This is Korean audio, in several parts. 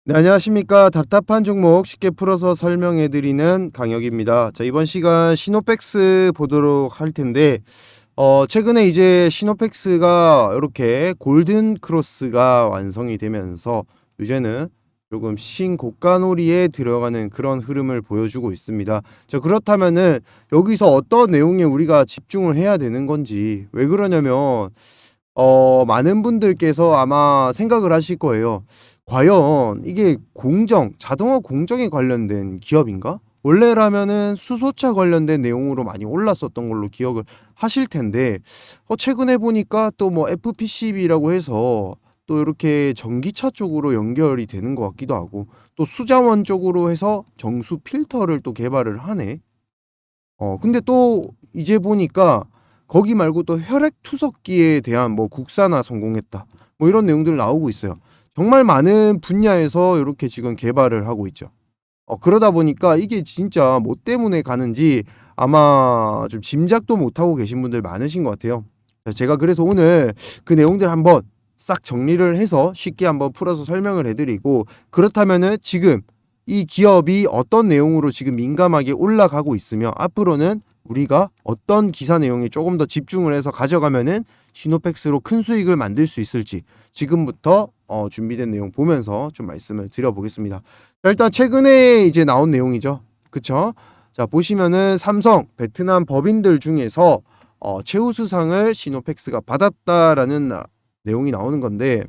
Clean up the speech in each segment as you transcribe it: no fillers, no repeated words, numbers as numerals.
네, 안녕하십니까. 답답한 종목 쉽게 풀어서 설명해 드리는 강혁입니다. 자, 이번 시간 시노펙스 보도록 할 텐데, 최근에 이제 시노펙스가 이렇게 골든 크로스가 완성이 되면서 이제는 조금 신고가놀이에 들어가는 그런 흐름을 보여주고 있습니다. 자, 그렇다면은 여기서 어떤 내용에 우리가 집중을 해야 되는 건지, 왜 그러냐면 많은 분들께서 아마 생각을 하실 거예요. 과연 이게 자동화 공정에 관련된 기업인가? 원래라면은 수소차 관련된 내용으로 많이 올랐었던 걸로 기억을 하실 텐데, 최근에 보니까 또 뭐 FPCB라고 해서 또 이렇게 전기차 쪽으로 연결이 되는 것 같기도 하고, 또 수자원 쪽으로 해서 정수 필터를 또 개발을 하네. 근데 또 이제 보니까 거기 말고 또 혈액 투석기에 대한 뭐 국산화 성공했다, 뭐 이런 내용들 나오고 있어요. 정말 많은 분야에서 이렇게 지금 개발을 하고 있죠. 그러다 보니까 이게 진짜 뭐 때문에 가는지 아마 좀 짐작도 못하고 계신 분들 많으신 것 같아요. 자, 제가 그래서 오늘 그 내용들 한번 싹 정리를 해서 쉽게 한번 풀어서 설명을 해드리고, 그렇다면은 지금 이 기업이 어떤 내용으로 지금 민감하게 올라가고 있으며 앞으로는 우리가 어떤 기사 내용에 조금 더 집중을 해서 가져가면은 시노펙스로 큰 수익을 만들 수 있을지 지금부터 준비된 내용 보면서 좀 말씀을 드려보겠습니다. 자, 일단 최근에 이제 나온 내용이죠. 그쵸? 자, 보시면은 삼성, 베트남 법인들 중에서 최우수상을 시노펙스가 받았다라는 내용이 나오는 건데,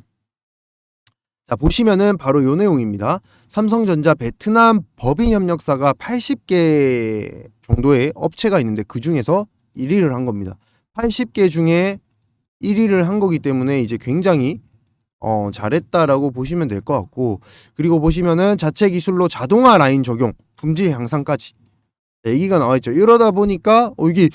자, 보시면은 바로 요 내용입니다. 삼성전자 베트남 법인 협력사가 80개 정도의 업체가 있는데 그 중에서 1위를 한 겁니다. 80개 중에 1위를 한 거기 때문에 이제 굉장히 잘했다라고 보시면 될 것 같고, 그리고 보시면은 자체 기술로 자동화 라인 적용, 품질 향상까지 얘기가 나와 있죠. 이러다 보니까 이게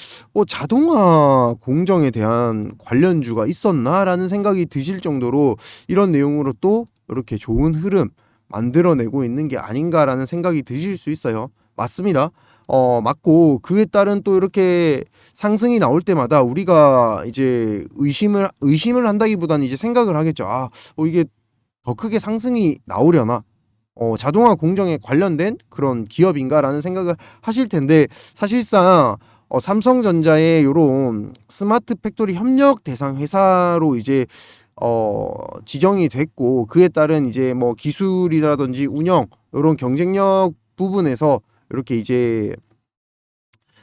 자동화 공정에 대한 관련주가 있었나라는 생각이 드실 정도로 이런 내용으로 또 이렇게 좋은 흐름 만들어내고 있는 게 아닌가라는 생각이 드실 수 있어요. 맞습니다. 맞고, 그에 따른 또 이렇게 상승이 나올 때마다 우리가 이제 의심을 한다기보다는 이제 생각을 하겠죠. 이게 더 크게 상승이 나오려나? 자동화 공정에 관련된 그런 기업인가라는 생각을 하실 텐데, 사실상 삼성전자의 요런 스마트 팩토리 협력 대상 회사로 이제 지정이 됐고, 그에 따른 이제 뭐 기술이라든지 운영 요런 경쟁력 부분에서 이렇게 이제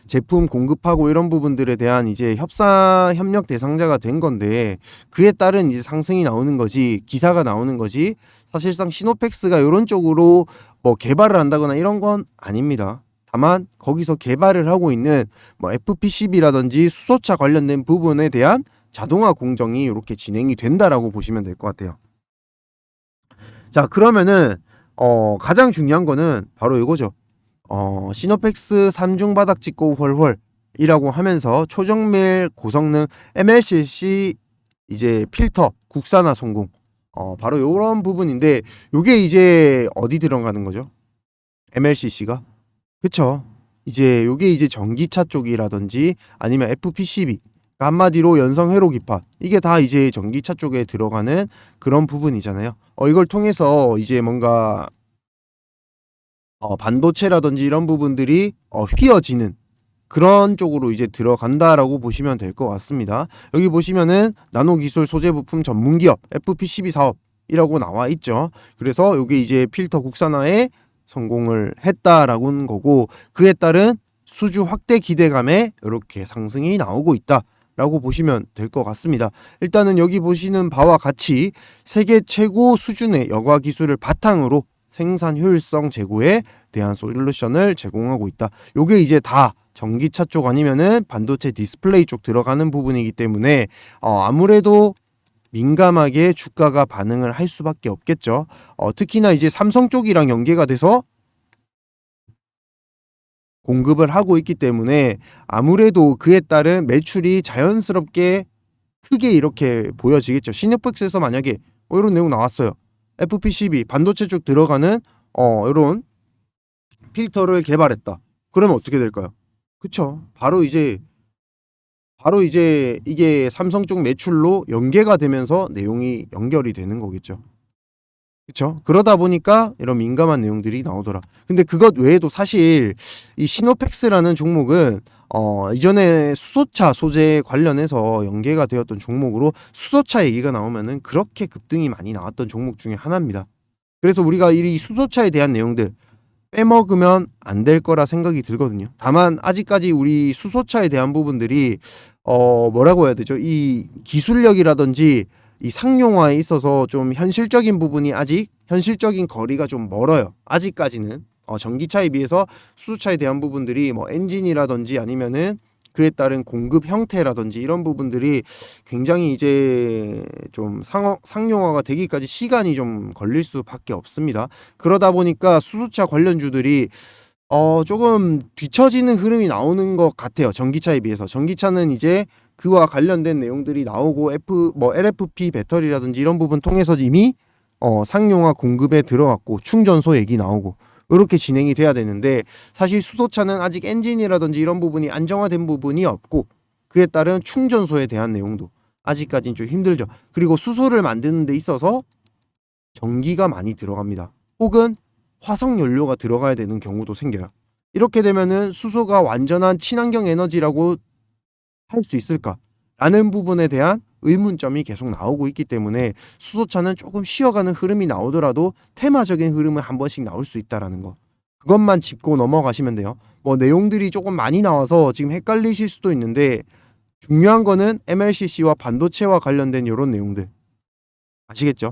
제품 공급하고 이런 부분들에 대한 이제 협력 대상자가 된 건데, 그에 따른 이제 상승이 나오는 거지, 기사가 나오는 거지, 사실상 시노펙스가 이런 쪽으로 뭐 개발을 한다거나 이런 건 아닙니다. 다만 거기서 개발을 하고 있는 뭐 FPCB라든지 수소차 관련된 부분에 대한 자동화 공정이 이렇게 진행이 된다라고 보시면 될 것 같아요. 자, 그러면은 가장 중요한 거는 바로 이거죠. 시노펙스 3중 바닥 찍고 훨훨이라고 하면서 초정밀 고성능 MLCC 이제 필터 국산화 성공. 바로 요런 부분인데, 요게 이제 어디 들어가는 거죠? MLCC가? 그쵸? 이제 요게 이제 전기차 쪽이라든지 아니면 FPCB, 한마디로 연성 회로 기판, 이게 다 이제 전기차 쪽에 들어가는 그런 부분이잖아요. 이걸 통해서 이제 뭔가 반도체라든지 이런 부분들이 휘어지는 그런 쪽으로 이제 들어간다라고 보시면 될 것 같습니다. 여기 보시면은 나노기술 소재 부품 전문 기업 FPCB 사업이라고 나와 있죠. 그래서 이게 이제 필터 국산화에 성공을 했다라고는 거고, 그에 따른 수주 확대 기대감에 이렇게 상승이 나오고 있다라고 보시면 될 것 같습니다. 일단은 여기 보시는 바와 같이 세계 최고 수준의 여과 기술을 바탕으로 생산 효율성 제고에 대한 솔루션을 제공하고 있다. 요게 이제 다 전기차 쪽 아니면은 반도체 디스플레이 쪽 들어가는 부분이기 때문에 아무래도 민감하게 주가가 반응을 할 수밖에 없겠죠. 특히나 이제 삼성 쪽이랑 연계가 돼서 공급을 하고 있기 때문에 아무래도 그에 따른 매출이 자연스럽게 크게 이렇게 보여지겠죠. 시네플렉스에서 만약에 이런 내용 나왔어요. FPCB 반도체 쪽 들어가는 이런 필터를 개발했다. 그러면 어떻게 될까요? 그쵸. 바로 이제 이게 삼성 쪽 매출로 연계가 되면서 내용이 연결이 되는 거겠죠. 그쵸? 그러다 보니까 이런 민감한 내용들이 나오더라. 근데 그것 외에도 사실 이 시노펙스라는 종목은 이전에 수소차 소재 관련해서 연계가 되었던 종목으로 수소차 얘기가 나오면은 그렇게 급등이 많이 나왔던 종목 중에 하나입니다. 그래서 우리가 이 수소차에 대한 내용들 빼먹으면 안 될 거라 생각이 들거든요. 다만 아직까지 우리 수소차에 대한 부분들이 뭐라고 해야 되죠? 이 기술력이라든지 이 상용화에 있어서 좀 현실적인 부분이 아직 현실적인 거리가 좀 멀어요. 아직까지는 전기차에 비해서 수소차에 대한 부분들이 뭐 엔진이라든지 아니면은 그에 따른 공급 형태라든지 이런 부분들이 굉장히 이제 좀 상용화가 되기까지 시간이 좀 걸릴 수밖에 없습니다. 그러다 보니까 수소차 관련주들이 조금 뒤처지는 흐름이 나오는 것 같아요. 전기차에 비해서. 전기차는 이제 그와 관련된 내용들이 나오고 LFP 배터리라든지 이런 부분 통해서 이미 상용화 공급에 들어갔고 충전소 얘기 나오고 이렇게 진행이 돼야 되는데 사실 수소차는 아직 엔진이라든지 이런 부분이 안정화된 부분이 없고 그에 따른 충전소에 대한 내용도 아직까지는 좀 힘들죠. 그리고 수소를 만드는 데 있어서 전기가 많이 들어갑니다. 혹은 화석 연료가 들어가야 되는 경우도 생겨요. 이렇게 되면은 수소가 완전한 친환경 에너지라고 할 수 있을까? 라는 부분에 대한 의문점이 계속 나오고 있기 때문에 수소차는 조금 쉬어가는 흐름이 나오더라도 테마적인 흐름은 한 번씩 나올 수 있다라는 거. 그것만 짚고 넘어가시면 돼요. 뭐 내용들이 조금 많이 나와서 지금 헷갈리실 수도 있는데 중요한 거는 MLCC와 반도체와 관련된 이런 내용들. 아시겠죠?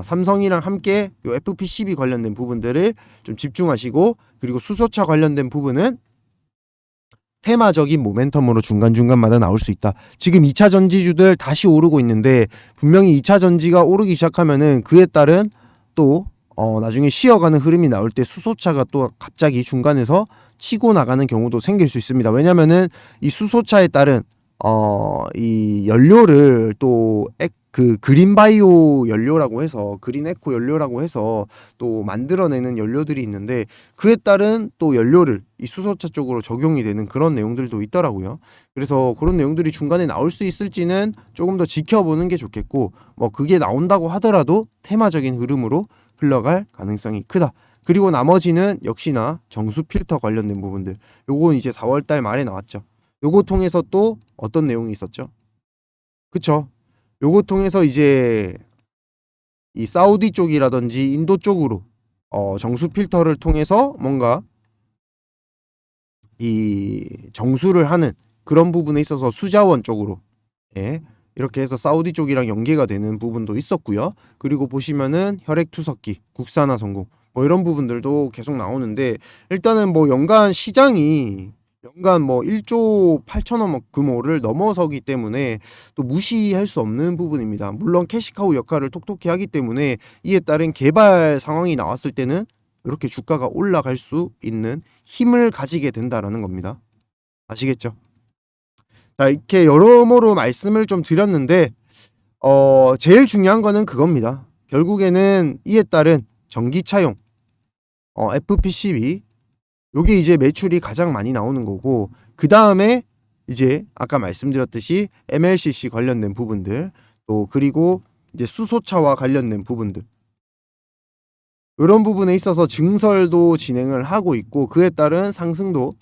삼성이랑 함께 요 FP12 관련된 부분들을 좀 집중하시고 그리고 수소차 관련된 부분은 테마적인 모멘텀으로 중간중간마다 나올 수 있다. 지금 2차 전지주들 다시 오르고 있는데 분명히 2차 전지가 오르기 시작하면은 그에 따른 또 나중에 쉬어가는 흐름이 나올 때 수소차가 또 갑자기 중간에서 치고 나가는 경우도 생길 수 있습니다. 왜냐면은 이 수소차에 따른 이 연료를 또 그 그린 바이오 연료라고 해서 그린 에코 연료라고 해서 또 만들어내는 연료들이 있는데 그에 따른 또 연료를 이 수소차 쪽으로 적용이 되는 그런 내용들도 있더라고요. 그래서 그런 내용들이 중간에 나올 수 있을지는 조금 더 지켜보는 게 좋겠고 뭐 그게 나온다고 하더라도 테마적인 흐름으로 흘러갈 가능성이 크다. 그리고 나머지는 역시나 정수 필터 관련된 부분들. 요건 이제 4월 달 말에 나왔죠. 요거 통해서 또 어떤 내용이 있었죠? 그쵸? 요거 통해서 이제 이 사우디 쪽이라든지 인도 쪽으로 정수 필터를 통해서 뭔가 이 정수를 하는 그런 부분에 있어서 수자원 쪽으로 예, 이렇게 해서 사우디 쪽이랑 연계가 되는 부분도 있었고요. 그리고 보시면은 혈액 투석기, 국산화 성공 뭐 이런 부분들도 계속 나오는데 일단은 뭐 연간 시장이 연간 뭐 1조 8천억 규모를 넘어서기 때문에 또 무시할 수 없는 부분입니다. 물론 캐시카우 역할을 톡톡히 하기 때문에 이에 따른 개발 상황이 나왔을 때는 이렇게 주가가 올라갈 수 있는 힘을 가지게 된다라는 겁니다. 아시겠죠? 자, 이렇게 여러모로 말씀을 좀 드렸는데 제일 중요한 거는 그겁니다. 결국에는 이에 따른 전기차용 FP12 요게 이제 매출이 가장 많이 나오는 거고 그다음에 이제 아까 말씀드렸듯이 MLCC 관련된 부분들 또 그리고 이제 수소차와 관련된 부분들 이런 부분에 있어서 증설도 진행을 하고 있고 그에 따른 상승도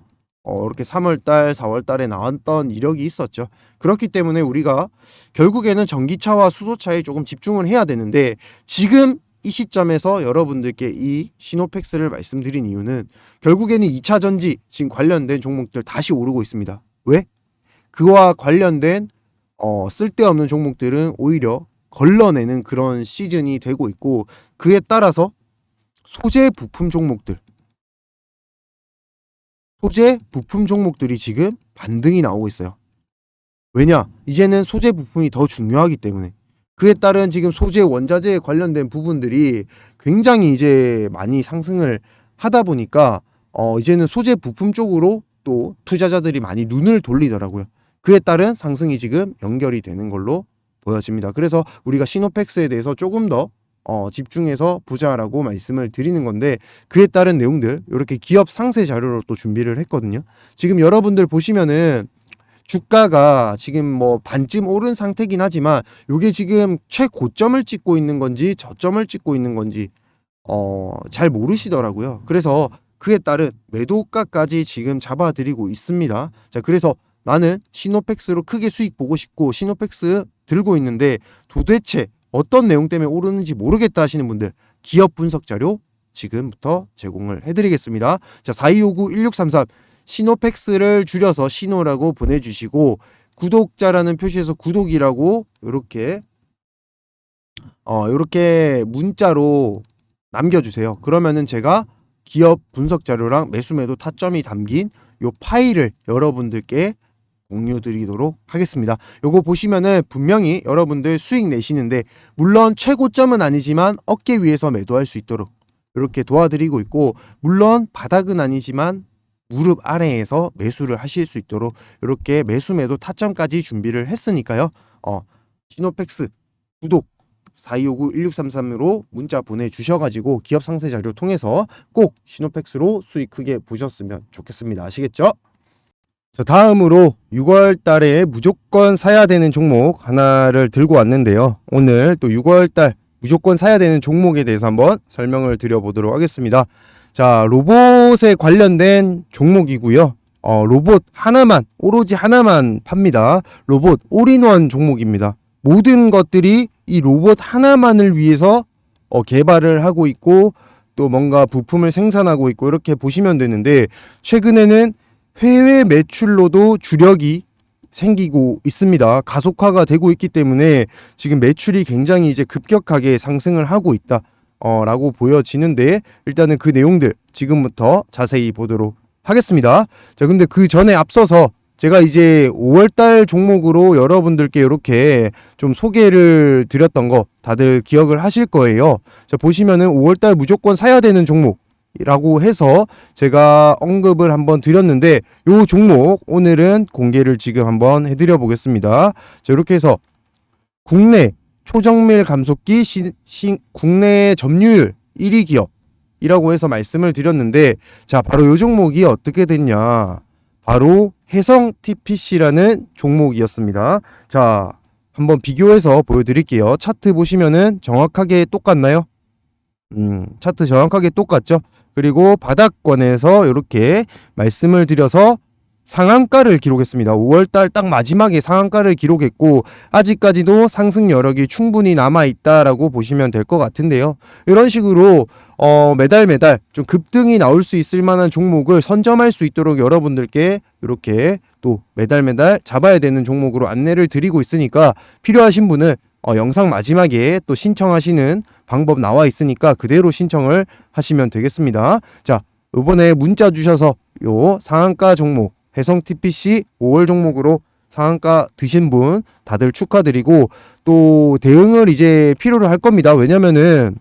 이렇게 3월 달, 4월 달에 나왔던 이력이 있었죠. 그렇기 때문에 우리가 결국에는 전기차와 수소차에 조금 집중을 해야 되는데 지금 이 시점에서 여러분들께 이 시노펙스를 말씀드린 이유는 결국에는 2차 전지 지금 관련된 종목들 다시 오르고 있습니다. 왜? 그와 관련된 쓸데없는 종목들은 오히려 걸러내는 그런 시즌이 되고 있고 그에 따라서 소재 부품 종목들 소재 부품 종목들이 지금 반등이 나오고 있어요. 왜냐? 이제는 소재 부품이 더 중요하기 때문에. 그에 따른 지금 소재 원자재에 관련된 부분들이 굉장히 이제 많이 상승을 하다 보니까 이제는 소재 부품 쪽으로 또 투자자들이 많이 눈을 돌리더라고요. 그에 따른 상승이 지금 연결이 되는 걸로 보여집니다. 그래서 우리가 시노펙스에 대해서 조금 더 집중해서 보자라고 말씀을 드리는 건데 그에 따른 내용들 이렇게 기업 상세 자료로 또 준비를 했거든요. 지금 여러분들 보시면은 주가가 지금 뭐 반쯤 오른 상태긴 하지만 요게 지금 최고점을 찍고 있는 건지 저점을 찍고 있는 건지 잘 모르시더라고요. 그래서 그에 따른 매도가까지 지금 잡아드리고 있습니다. 자, 그래서 나는 시노펙스로 크게 수익 보고 싶고 시노펙스 들고 있는데 도대체 어떤 내용 때문에 오르는지 모르겠다 하시는 분들, 기업 분석 자료 지금부터 제공을 해드리겠습니다. 자, 4259-1633 시노펙스를 줄여서 시노라고 보내주시고 구독자라는 표시에서 구독이라고 이렇게 문자로 남겨주세요. 그러면은 제가 기업 분석 자료랑 매수 매도 타점이 담긴 요 파일을 여러분들께 공유 드리도록 하겠습니다. 요거 보시면은 분명히 여러분들 수익 내시는데, 물론 최고점은 아니지만 어깨 위에서 매도할 수 있도록 이렇게 도와드리고 있고, 물론 바닥은 아니지만 무릎 아래에서 매수를 하실 수 있도록 이렇게 매수 매도 타점까지 준비를 했으니까요. 시노펙스 구독 4259-1633으로 문자 보내주셔가지고 기업 상세 자료 통해서 꼭 시노펙스로 수익 크게 보셨으면 좋겠습니다. 아시겠죠? 자, 다음으로 6월 달에 무조건 사야 되는 종목 하나를 들고 왔는데요. 오늘 또 6월 달 무조건 사야 되는 종목에 대해서 한번 설명을 드려보도록 하겠습니다. 자, 로봇에 관련된 종목이고요. 로봇 하나만, 오로지 하나만 팝니다. 로봇 올인원 종목입니다. 모든 것들이 이 로봇 하나만을 위해서 개발을 하고 있고 또 뭔가 부품을 생산하고 있고 이렇게 보시면 되는데, 최근에는 해외 매출로도 주력이 생기고 있습니다. 가속화가 되고 있기 때문에 지금 매출이 굉장히 이제 급격하게 상승을 하고 있다 라고 보여지는데, 일단은 그 내용들 지금부터 자세히 보도록 하겠습니다. 자, 근데 그 전에 앞서서 제가 이제 5월달 종목으로 여러분들께 이렇게 좀 소개를 드렸던 거 다들 기억을 하실 거예요. 자, 보시면은 5월달 무조건 사야 되는 종목이라고 해서 제가 언급을 한번 드렸는데, 요 종목 오늘은 공개를 지금 한번 해드려 보겠습니다. 자, 이렇게 해서 국내 초정밀 감속기 국내 점유율 1위 기업이라고 해서 말씀을 드렸는데, 자, 바로 요 종목이 어떻게 됐냐, 바로 해성 TPC라는 종목이었습니다. 자, 한번 비교해서 보여드릴게요. 차트 보시면은 정확하게 똑같나요? 차트 정확하게 똑같죠? 그리고 바닥권에서 이렇게 말씀을 드려서 상한가를 기록했습니다. 5월달 딱 마지막에 상한가를 기록했고 아직까지도 상승 여력이 충분히 남아있다라고 보시면 될 것 같은데요. 이런 식으로 매달 좀 급등이 나올 수 있을 만한 종목을 선점할 수 있도록 여러분들께 이렇게 또 매달 잡아야 되는 종목으로 안내를 드리고 있으니까, 필요하신 분은 영상 마지막에 또 신청하시는 방법 나와 있으니까 그대로 신청을 하시면 되겠습니다. 자, 이번에 문자 주셔서 요 상한가 종목 해성 TPC 5월 종목으로 상한가 드신 분 다들 축하드리고, 또 대응을 이제 필요로 할 겁니다. 왜냐면은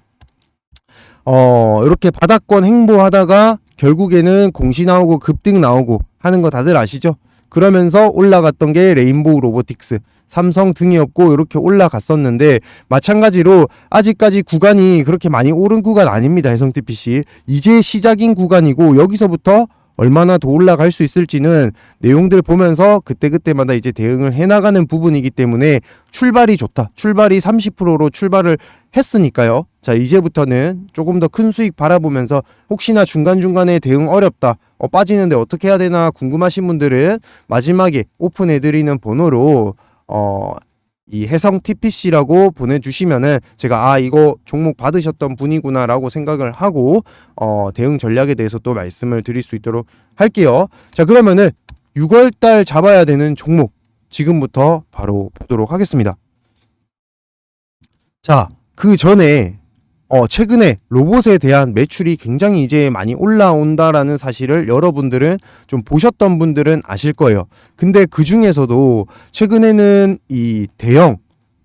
이렇게 바닥권 행보하다가 결국에는 공시 나오고 급등 나오고 하는 거 다들 아시죠? 그러면서 올라갔던 게 레인보우 로보틱스, 삼성 등이 없고 이렇게 올라갔었는데, 마찬가지로 아직까지 구간이 그렇게 많이 오른 구간 아닙니다. 해성 TPC 이제 시작인 구간이고, 여기서부터 얼마나 더 올라갈 수 있을지는 내용들 보면서 그때그때마다 이제 대응을 해나가는 부분이기 때문에 출발이 좋다. 출발이 30%로 출발을 했으니까요. 자, 이제부터는 조금 더 큰 수익 바라보면서, 혹시나 중간중간에 대응 어렵다, 빠지는데 어떻게 해야 되나 궁금하신 분들은 마지막에 오픈해드리는 번호로 이 해성 TPC라고 보내주시면은 제가 이거 종목 받으셨던 분이구나 라고 생각을 하고 대응 전략에 대해서 또 말씀을 드릴 수 있도록 할게요. 자, 그러면은 6월달 잡아야 되는 종목 지금부터 바로 보도록 하겠습니다. 자, 그 전에 최근에 로봇에 대한 매출이 굉장히 이제 많이 올라온다라는 사실을 여러분들은 좀 보셨던 분들은 아실 거예요. 근데 그 중에서도 최근에는 이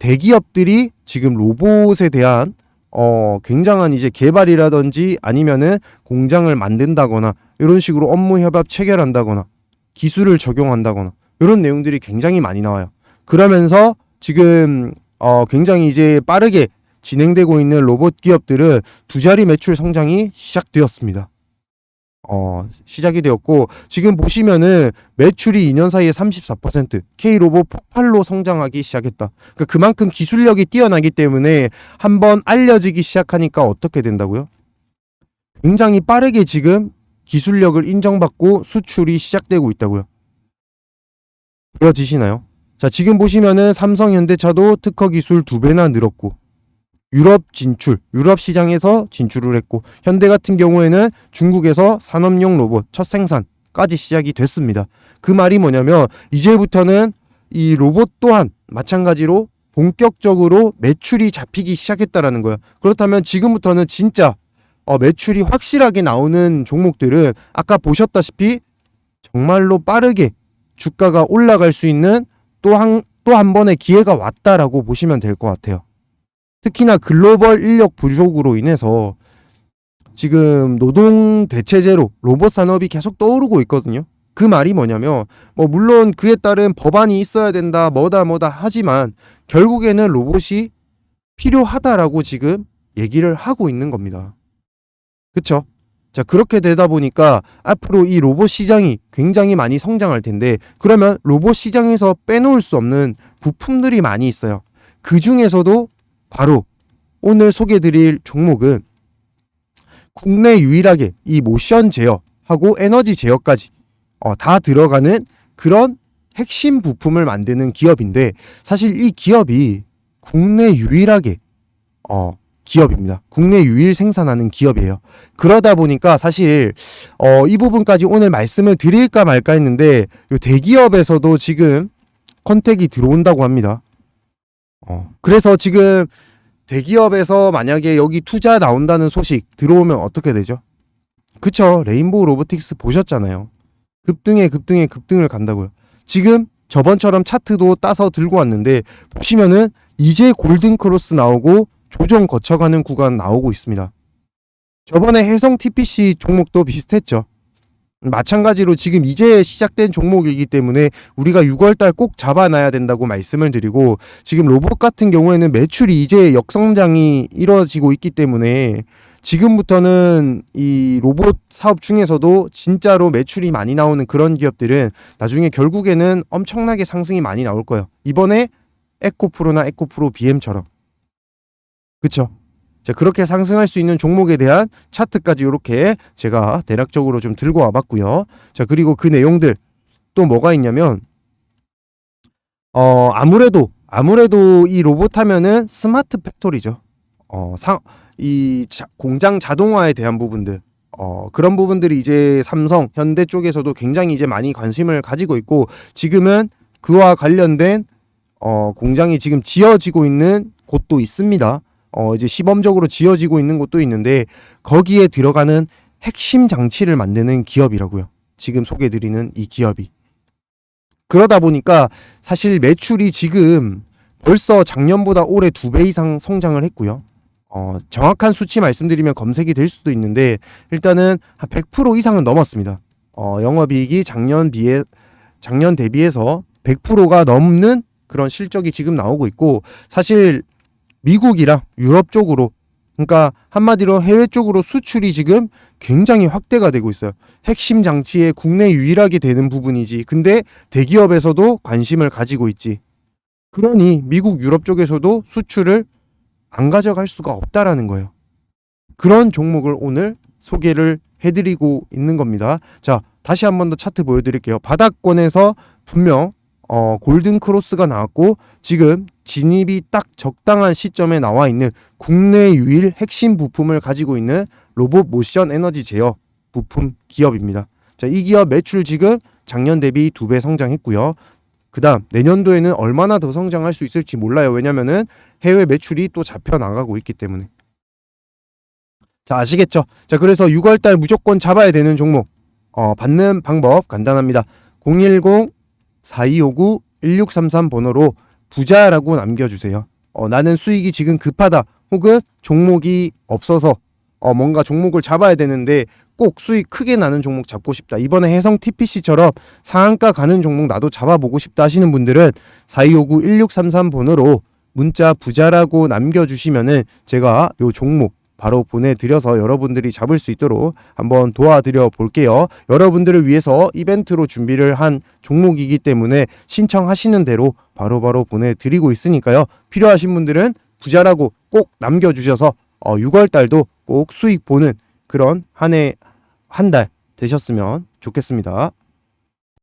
대기업들이 지금 로봇에 대한 굉장한 이제 개발이라든지 아니면은 공장을 만든다거나 이런 식으로 업무 협약 체결한다거나 기술을 적용한다거나 이런 내용들이 굉장히 많이 나와요. 그러면서 지금 굉장히 이제 빠르게 진행되고 있는 로봇 기업들은 두 자리 매출 성장이 시작되었습니다. 시작이 되었고, 지금 보시면은 매출이 2년 사이에 34%, K로봇 폭발로 성장하기 시작했다. 그러니까 그만큼 기술력이 뛰어나기 때문에 한번 알려지기 시작하니까 어떻게 된다고요? 굉장히 빠르게 지금 기술력을 인정받고 수출이 시작되고 있다고요. 보여지시나요? 자, 지금 보시면은 삼성, 현대차도 특허 기술 2배나 늘었고, 유럽 시장에서 진출을 했고, 현대 같은 경우에는 중국에서 산업용 로봇 첫 생산까지 시작이 됐습니다. 그 말이 뭐냐면 이제부터는 이 로봇 또한 마찬가지로 본격적으로 매출이 잡히기 시작했다라는 거예요. 그렇다면 지금부터는 진짜 매출이 확실하게 나오는 종목들은 아까 보셨다시피 정말로 빠르게 주가가 올라갈 수 있는 또 한 번의 기회가 왔다라고 보시면 될 것 같아요. 특히나 글로벌 인력 부족으로 인해서 지금 노동 대체제로 로봇 산업이 계속 떠오르고 있거든요. 그 말이 뭐냐면 물론 그에 따른 법안이 있어야 된다 뭐다 하지만 결국에는 로봇이 필요하다라고 지금 얘기를 하고 있는 겁니다. 그쵸? 자, 그렇게 되다 보니까 앞으로 이 로봇 시장이 굉장히 많이 성장할 텐데, 그러면 로봇 시장에서 빼놓을 수 없는 부품들이 많이 있어요. 그 중에서도 바로 오늘 소개드릴 종목은 국내 유일하게 이 모션 제어하고 에너지 제어까지 다 들어가는 그런 핵심 부품을 만드는 기업인데, 사실 이 기업이 국내 유일하게 기업입니다. 국내 유일 생산하는 기업이에요. 그러다 보니까 사실 이 부분까지 오늘 말씀을 드릴까 말까 했는데, 요 대기업에서도 지금 컨택이 들어온다고 합니다. 그래서 지금 대기업에서 만약에 여기 투자 나온다는 소식 들어오면 어떻게 되죠? 그쵸? 레인보우 로보틱스 보셨잖아요. 급등을 간다고요. 지금 저번처럼 차트도 따서 들고 왔는데 보시면은 이제 골든 크로스 나오고 조정 거쳐가는 구간 나오고 있습니다. 저번에 해성 TPC 종목도 비슷했죠. 마찬가지로 지금 이제 시작된 종목이기 때문에 우리가 6월달 꼭 잡아놔야 된다고 말씀을 드리고, 지금 로봇 같은 경우에는 매출이 이제 역성장이 이루어지고 있기 때문에 지금부터는 이 로봇 사업 중에서도 진짜로 매출이 많이 나오는 그런 기업들은 나중에 결국에는 엄청나게 상승이 많이 나올 거예요. 이번에 에코프로나 에코프로 BM처럼. 그쵸? 자, 그렇게 상승할 수 있는 종목에 대한 차트까지 이렇게 제가 대략적으로 좀 들고 와봤고요. 자, 그리고 그 내용들 또 뭐가 있냐면 아무래도 이 로봇 하면은 스마트 팩토리죠. 공장 자동화에 대한 부분들, 그런 부분들이 이제 삼성, 현대 쪽에서도 굉장히 이제 많이 관심을 가지고 있고, 지금은 그와 관련된 공장이 지금 지어지고 있는 곳도 있습니다. 이제 시범적으로 지어지고 있는 곳도 있는데 거기에 들어가는 핵심 장치를 만드는 기업이라고요. 지금 소개해드리는 이 기업이. 그러다 보니까 사실 매출이 지금 벌써 작년보다 올해 2배 이상 성장을 했고요. 정확한 수치 말씀드리면 검색이 될 수도 있는데 일단은 한 100% 이상은 넘었습니다. 영업이익이 작년 대비해서 100%가 넘는 그런 실적이 지금 나오고 있고, 사실 미국이랑 유럽 쪽으로, 그러니까 한마디로 해외 쪽으로 수출이 지금 굉장히 확대가 되고 있어요. 핵심 장치에 국내 유일하게 되는 부분이지. 근데 대기업에서도 관심을 가지고 있지. 그러니 미국 유럽 쪽에서도 수출을 안 가져갈 수가 없다라는 거예요. 그런 종목을 오늘 소개를 해드리고 있는 겁니다. 자, 다시 한 번 더 차트 보여드릴게요. 바닥권에서 분명 골든 크로스가 나왔고, 지금 진입이 딱 적당한 시점에 나와 있는 국내 유일 핵심 부품을 가지고 있는 로봇 모션 에너지 제어 부품 기업입니다. 자, 이 기업 매출 지금 작년 대비 2배 성장했고요. 그 다음 내년도에는 얼마나 더 성장할 수 있을지 몰라요. 왜냐면은 해외 매출이 또 잡혀 나가고 있기 때문에. 자, 아시겠죠? 자, 그래서 6월달 무조건 잡아야 되는 종목, 받는 방법 간단합니다. 010-4259-1633 번호로 부자라고 남겨주세요. 나는 수익이 지금 급하다, 혹은 종목이 없어서 뭔가 종목을 잡아야 되는데 꼭 수익 크게 나는 종목 잡고 싶다, 이번에 해성 TPC처럼 상한가 가는 종목 나도 잡아보고 싶다 하시는 분들은 4259-1633 번호로 문자 부자라고 남겨주시면은 제가 요 종목 바로 보내드려서 여러분들이 잡을 수 있도록 한번 도와드려 볼게요. 여러분들을 위해서 이벤트로 준비를 한 종목이기 때문에 신청하시는 대로 바로바로 보내드리고 있으니까요. 필요하신 분들은 부자라고 꼭 남겨주셔서 6월달도 꼭 수익 보는 그런 한 해 한 달 되셨으면 좋겠습니다.